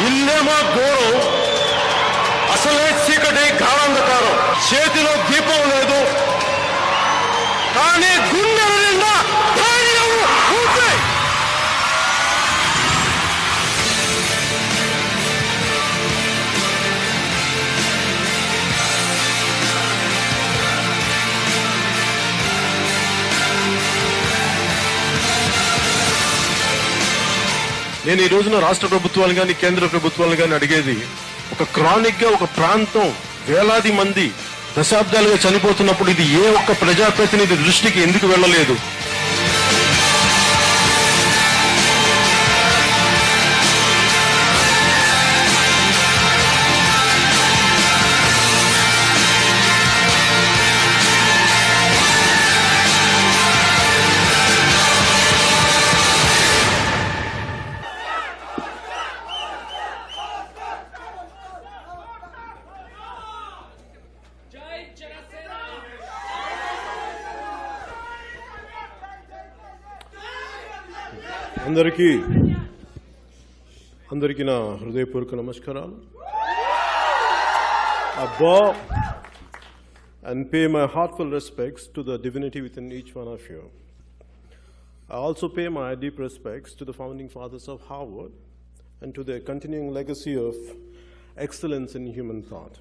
ఇల్లేమో ఘోరం, అసలే చీకటి గాఢంధకారం. చేతిలో దీపం లేదు, కానీ గుండెల నిండా ధైర్యం ఉంది. నేను ఈ రోజున రాష్ట్ర ప్రభుత్వాలు కానీ కేంద్ర ప్రభుత్వాలు కానీ అడిగేది, ఒక క్రానిక్ గా ఒక ప్రాంతం వేలాది మంది దశాబ్దాలుగా చనిపోతున్నప్పుడు ఇది ఏ ఒక్క ప్రజాప్రతినిధి దృష్టికి ఎందుకు వెళ్ళలేదు? అందరికీ నా హృదయపూర్వక నమస్కారాలు. I bow and pay my heartfelt respects to the divinity within each one of you. I also pay my deep respects to the founding fathers of Harvard and to their continuing legacy of excellence in human thought.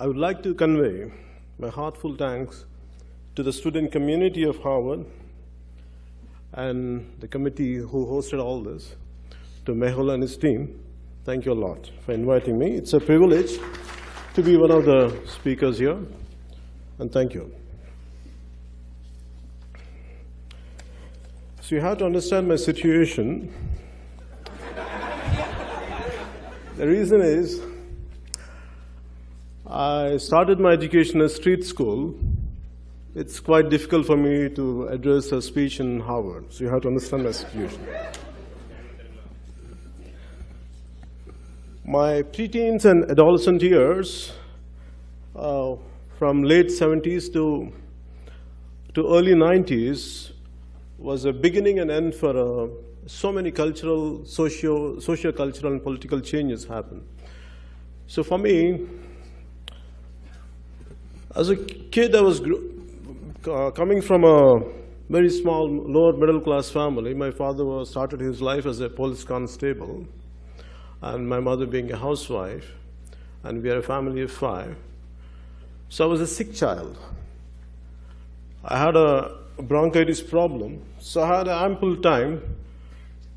I would like to convey my heartfelt thanks to the student community of Harvard and the committee who hosted all this, to Mehul and his team. Thank you a lot for inviting me. It's a privilege to be one of the speakers here, and thank you. So you have to understand my situation. The reason is, I started my education at street school. It's quite difficult for me to address a speech in Harvard, so you have to understand my situation. My preteens and adolescent years, from late 70s to early 90s, was a beginning and end for so many cultural, socio-cultural and political changes happened. So for me, as a kid, I was coming from a very small, lower middle class family. My father started his life as a police constable, and my mother being a housewife, and we are a family of 5. So I was a sick child. I had a bronchitis problem, so I had ample time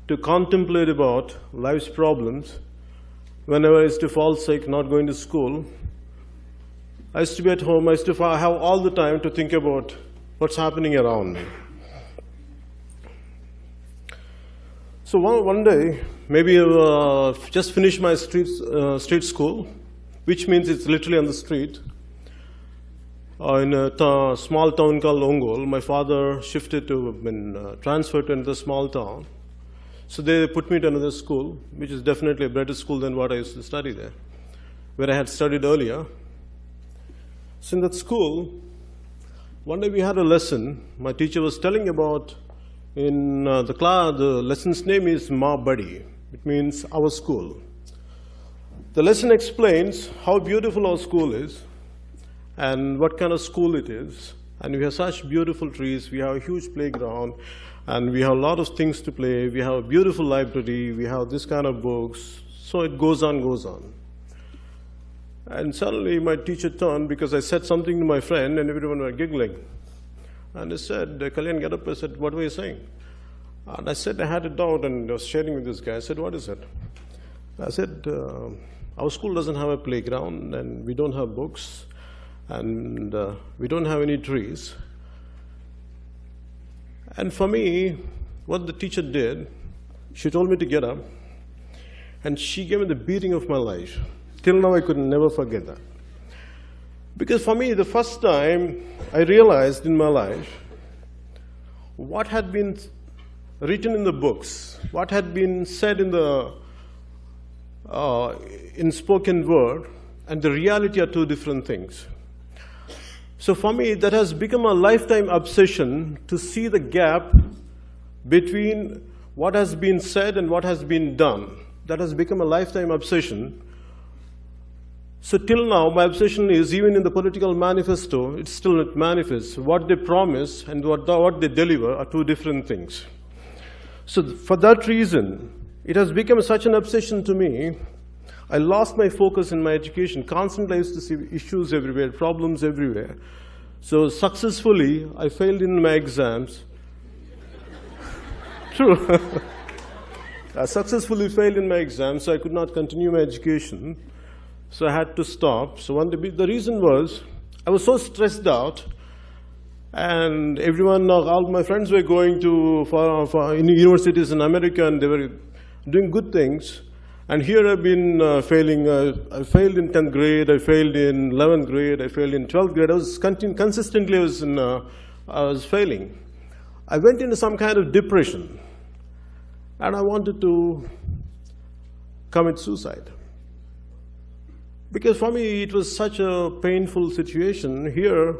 to contemplate about life's problems. Whenever I used to fall sick, not going to school, I used to be at home. I used to have all the time to think about what's happening around me. So one day, maybe just finished my street school, which means it's literally on the street, in a small town called Ongol. My father shifted to, transferred to another small town. So they put me to another school, which is definitely a better school than what I used to study there, where I had studied earlier. So in that school, one day we had a lesson. My teacher was telling about, in the class, the lesson's name is Ma Badi. It means our school. The lesson explains how beautiful our school is and what kind of school it is. And we have such beautiful trees, we have a huge playground, and we have a lot of things to play. We have a beautiful library, we have this kind of books. So it goes on, goes on. And suddenly my teacher turned because I said something to my friend and everyone were giggling. And I said, Kalyan, get up. I said, what were you saying? And I said, I had a doubt and I was sharing with this guy. I said, what is it? I said, our school doesn't have a playground and we don't have books and we don't have any trees. And for me, what the teacher did, she told me to get up and she gave me the beating of my life. Till now, I could never forget that. Because for me, the first time I realized in my life what had been written in the books, what had been said in spoken word, and the reality are two different things. So for me, that has become a lifetime obsession to see the gap between what has been said and what has been done. that has become a lifetime obsession. So till now, my obsession is, even in the political manifesto, it still manifests. What they promise and what they deliver are two different things. So for that reason, it has become such an obsession to me. I lost my focus in my education. Constantly I used to see issues everywhere, problems everywhere. So successfully, I failed in my exams. True. I successfully failed in my exams, so I could not continue my education. So I had to stop. So the reason was, I was so stressed out, and everyone, all my friends were going to in universities in America, and they were doing good things. And here I've been failing. I failed in 10th grade, I failed in 11th grade, I failed in 12th grade. I was consistently, I was failing. I went into some kind of depression, and I wanted to commit suicide. Because for me, it was such a painful situation. Here,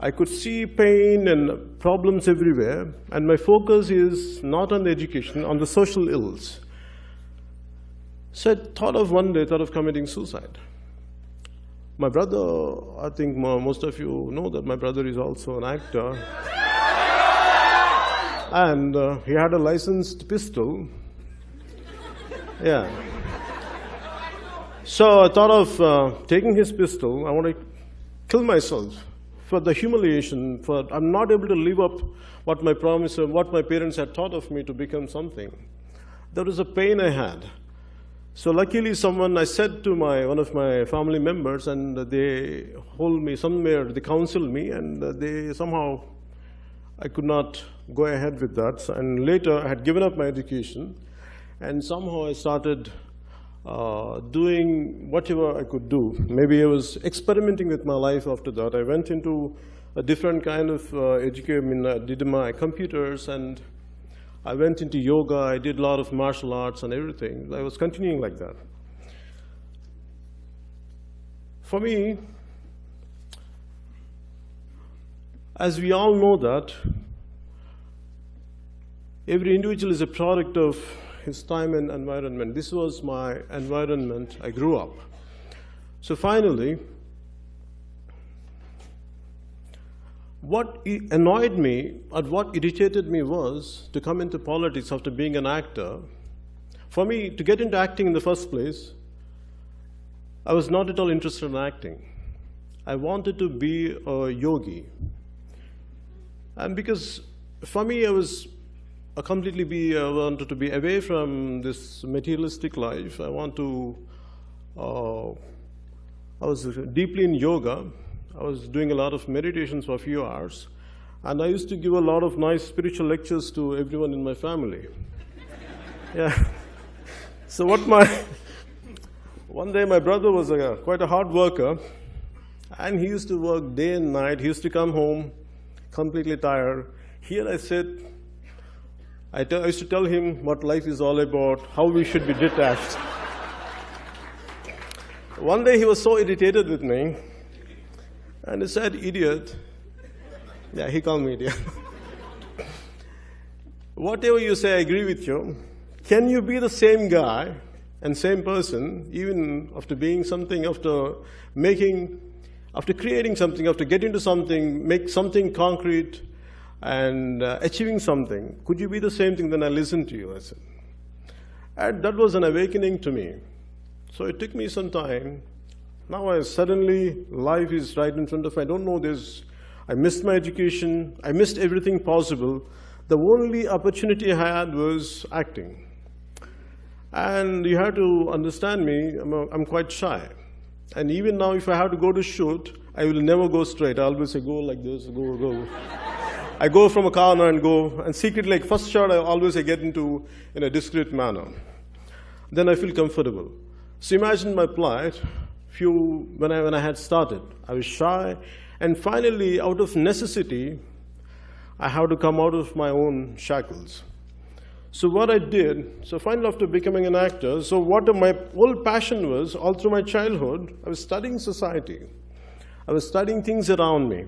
I could see pain and problems everywhere, and my focus is not on the education, on the social ills. So I thought of committing suicide. My brother, I think most of you know that my brother is also an actor. And he had a licensed pistol. Yeah. So I thought of taking his pistol. I want to kill myself for the humiliation, I'm not able to live up what my promise and what my parents had taught of me to become something. There was a pain I had. So luckily I said to one of my family members, and they hold me somewhere, they counseled me, and somehow I could not go ahead with that. And later I had given up my education, and somehow I started doing whatever I could do. Maybe I was experimenting with my life after that. I went into a different kind of education. I did my computers, and I went into yoga. I did a lot of martial arts and everything. I was continuing like that. For me, as we all know that, every individual is a product of his time and environment. This was my environment. I grew up. So finally, what annoyed me and what irritated me was to come into politics after being an actor. For me, to get into acting in the first place, I was not at all interested in acting. I wanted to be a yogi. And because for me, I wanted to be away from this materialistic life. I was deeply in yoga. I was doing a lot of meditations for a few hours. And I used to give a lot of nice spiritual lectures to everyone in my family. Yeah. So one day my brother was quite a hard worker, and he used to work day and night. He used to come home completely tired. Here I said, I used to tell him what life is all about, how we should be detached. One day he was so irritated with me, and he said, "Idiot." Yeah, he called me idiot. Whatever you say, I agree with you. Can you be the same guy and same person, even after being something, after creating something, after getting to something, make something concrete, and achieving something? Could you be the same thing? Then I listened to you, I said. And that was an awakening to me. So it took me some time. Now suddenly life is right in front of me. I don't know this. I missed my education. I missed everything possible. The only opportunity I had was acting. And you have to understand me, I'm quite shy. And even now, if I have to go to shoot, I will never go straight. I always say, go like this, go. I go from a corner and go, and secretly, like first shot, I get into in a discreet manner. Then I feel comfortable. So imagine my plight. When I had started, I was shy, and finally, out of necessity, I had to come out of my own shackles. So what I did, finally after becoming an actor, what my whole passion was, all through my childhood, I was studying society. I was studying things around me.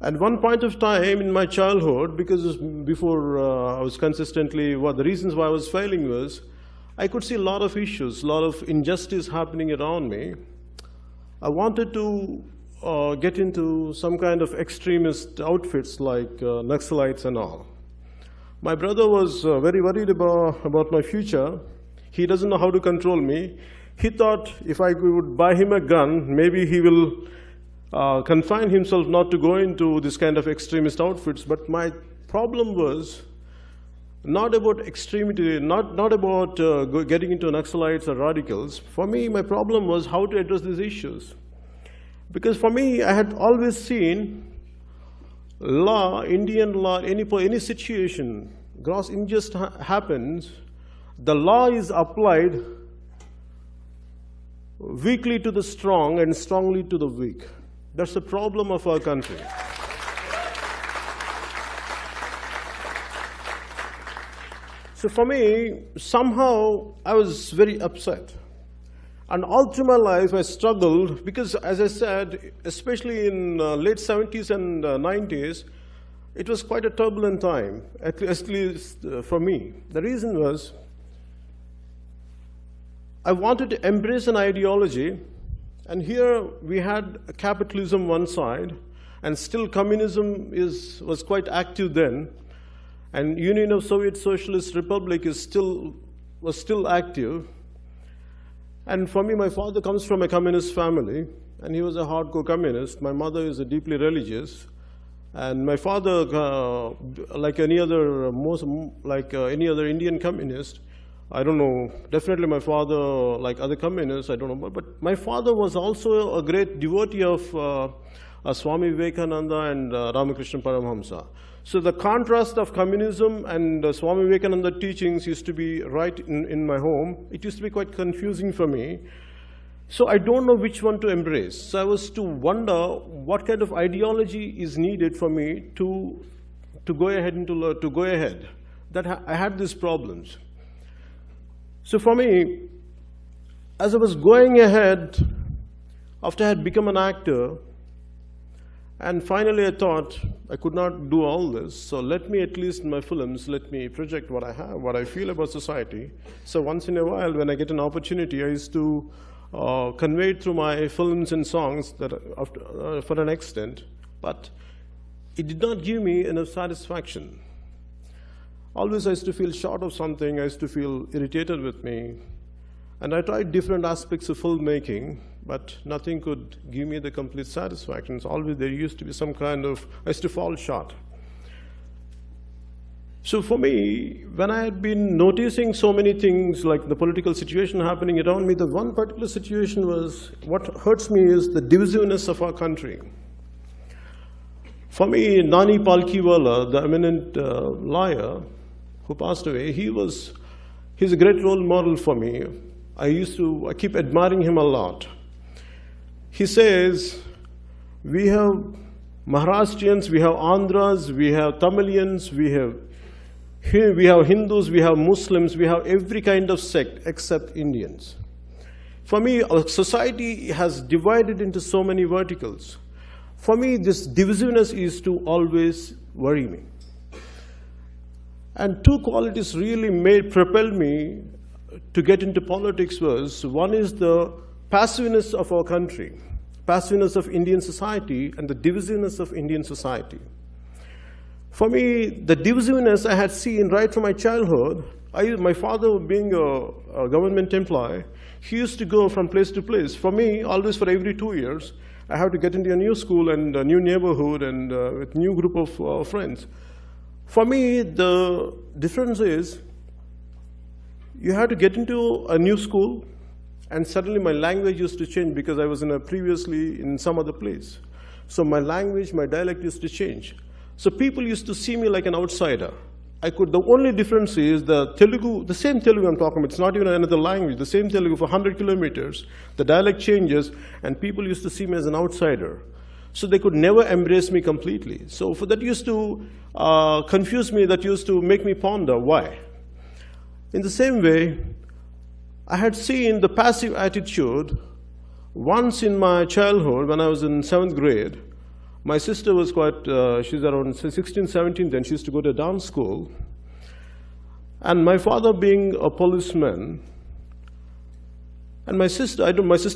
At one point of time in my childhood, because before I was consistently, the reasons why I was failing was, I could see a lot of issues, a lot of injustice happening around me. I wanted to get into some kind of extremist outfits like Naxalites and all. My brother was very worried about my future. He doesn't know how to control me. He thought if I would buy him a gun, maybe he will confine himself not to go into this kind of extremist outfits. But my problem was not about extremity, not about getting into Naxalites or radicals. For me, my problem was how to address these issues. Because for me, I had always seen law, Indian law, any situation, gross injustice happens, the law is applied weakly to the strong and strongly to the weak. That's the problem of our country. So for me, somehow I was very upset. And all through my life I struggled because, as I said, especially in late 70s and 90s, it was quite a turbulent time, at least for me. The reason was I wanted to embrace an ideology, and here we had capitalism one side, and still communism was quite active then. And Union of Soviet Socialist Republic was still active. And for me, my father comes from a communist family, and he was a hardcore communist. My mother is a deeply religious. And my father, like any other Indian communist, I don't know, definitely my father, like other communists, I don't know, but my father was also a great devotee of Swami Vivekananda and Ramakrishna Paramahamsa. So the contrast of communism and Swami Vivekananda teachings used to be right in my home. It used to be quite confusing for me. So I don't know which one to embrace. So I was to wonder what kind of ideology is needed for me to go ahead. That I had these problems. So for me, as I was going ahead, after I had become an actor, and finally I thought I could not do all this, so let me at least in my films, let me project what I have, what I feel about society. So once in a while, when I get an opportunity, I used to convey it through my films and songs that for an extent, but it did not give me enough satisfaction. Always I used to feel short of something, I used to feel irritated with me. And I tried different aspects of filmmaking, but nothing could give me the complete satisfaction. So always there used to be some kind of, I used to fall short. So for me, when I had been noticing so many things like the political situation happening around me, the one particular situation was, what hurts me is the divisiveness of our country. For me, Nani Palkiwala, the eminent lawyer who passed away, he's a great role model for me. I keep admiring him a lot. He says, we have Maharashtrians, we have Andhras, we have Tamilians, we have Hindus, we have Muslims, we have every kind of sect except Indians. For me, our society has divided into so many verticals. For me, this divisiveness is to always worry me. And two qualities really propelled me to get into politics was, one is the passiveness of our country, passiveness of Indian society, and the divisiveness of Indian society. For me, the divisiveness I had seen right from my childhood. My father, being a government employee, he used to go from place to place. For me, always for every 2 years, I have to get into a new school and a new neighborhood and with new group of friends. For me, the difference is, you had to get into a new school, and suddenly my language used to change because I was previously in some other place. So my language, my dialect used to change. So people used to see me like an outsider. The only difference is the Telugu, the same Telugu I'm talking about, it's not even another language, the same Telugu for 100 kilometers, the dialect changes, and people used to see me as an outsider. So they could never embrace me completely. So that used to confuse me, that used to make me ponder why. In the same way, I had seen the passive attitude once in my childhood when I was in 7th grade. My sister was she's around 16, 17 then, she used to go to a dance school. And my father being a policeman, and my sister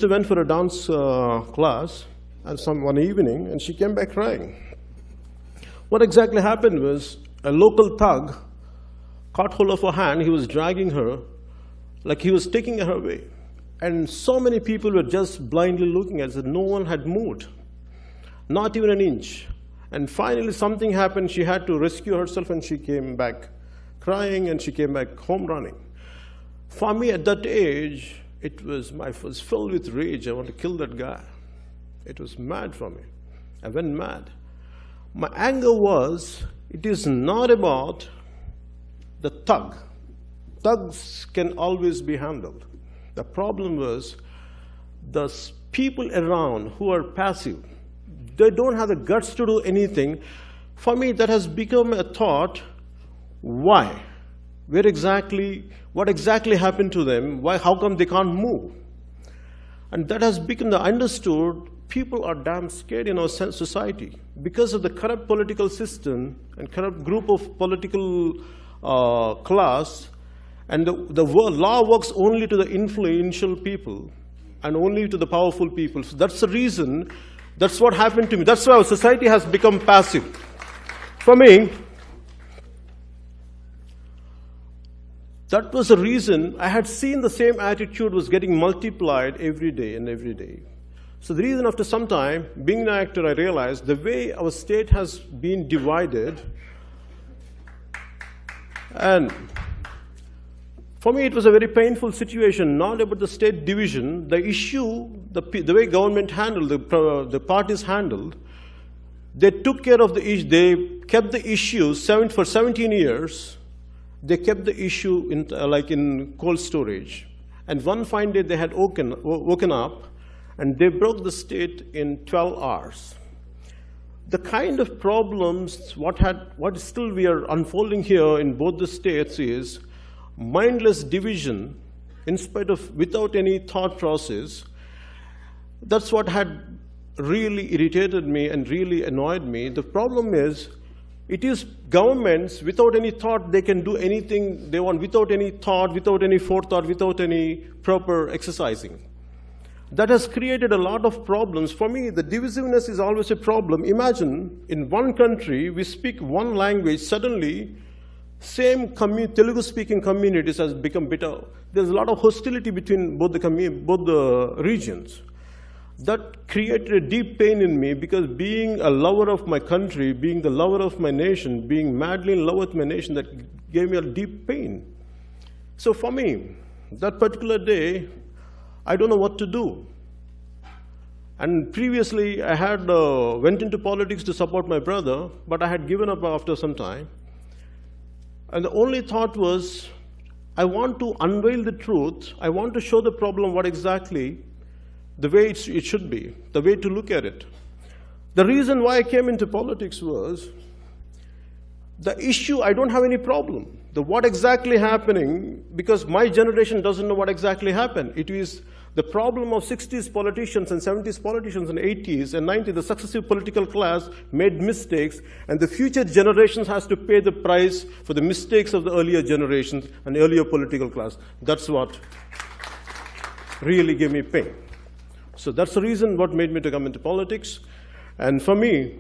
went for a dance class one evening, and she came back crying. What exactly happened was a local thug caught hold of her hand. He was dragging her like he was taking her away. And so many people were just blindly looking at it. No one had moved, not even an inch. And finally something happened. She had to rescue herself, and she came back crying, and she came back home running. For me at that age, I was filled with rage. I want to kill that guy. It was mad for me. I went mad. My anger was, it is not about the thug. Thugs can always be handled. The problem was the people around who are passive. They don't have the guts to do anything. For me, that has become a thought. Why? What exactly happened to them? Why? How come they can't move? And that has become the understood. People are damn scared in our society because of the corrupt political system and corrupt group of political class. And the law works only to the influential people and only to the powerful people. So that's the reason. That's what happened to me. That's why our society has become passive. For me, that was the reason. I had seen the same attitude was getting multiplied every day and every day. So the reason, after some time, being an actor, I realized the way our state has been divided. And for me, it was a very painful situation, not about the state division. The issue, the way government handled, the parties handled, they took care of the issue. They kept the issue for 17 years. They kept the issue in cold storage. And one fine day, they had woken up, and they broke the state in 12 hours. The kind of problems, what still we are unfolding here in both the states is mindless division, without any thought process. That's what had really irritated me and really annoyed me. The problem is, it is governments, without any thought, they can do anything they want, without any thought, without any forethought, without any proper exercising. That has created a lot of problems. For me, the divisiveness is always a problem. Imagine, in one country, we speak one language, suddenly, same Telugu-speaking communities has become bitter. There's a lot of hostility between both the regions. That created a deep pain in me, because being a lover of my country, being the lover of my nation, being madly in love with my nation, that gave me a deep pain. So for me, that particular day, I don't know what to do. And previously, I had went into politics to support my brother, but I had given up after some time. And the only thought was, I want to unveil the truth. I want to show the problem what exactly, the way it should be, the way to look at it. The reason why I came into politics was, the issue, I don't have any problem. What exactly happening, because my generation doesn't know what exactly happened. It is the problem of 60s politicians and 70s politicians and 80s and 90s, the successive political class made mistakes, and the future generations has to pay the price for the mistakes of the earlier generations and earlier political class. That's what really gave me pain. So that's the reason what made me to come into politics. And for me,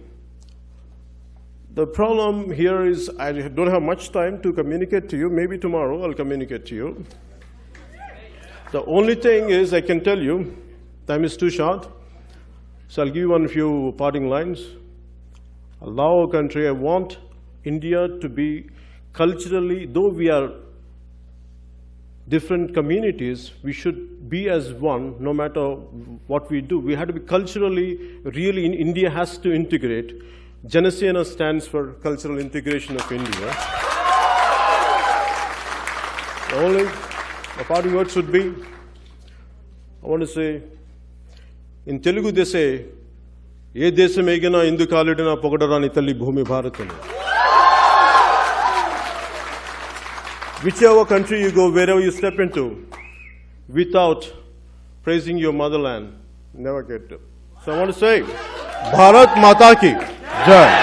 the problem here is I don't have much time to communicate to you. Maybe tomorrow I'll communicate to you. The only thing is, I can tell you, time is too short, so I'll give you a few parting lines. I love our country. I want India to be culturally, though we are different communities, we should be as one no matter what we do. We have to be culturally, really, India has to integrate. Janasena stands for cultural integration of India. The parting words should be, I want to say, in Telugu they say, "Ye desam egina indu kalidina pogadarani talli bhumi bharatani." Whichever country you go, wherever you step into, without praising your motherland, never get to. So I want to say, Bharat Mata Ki Jai.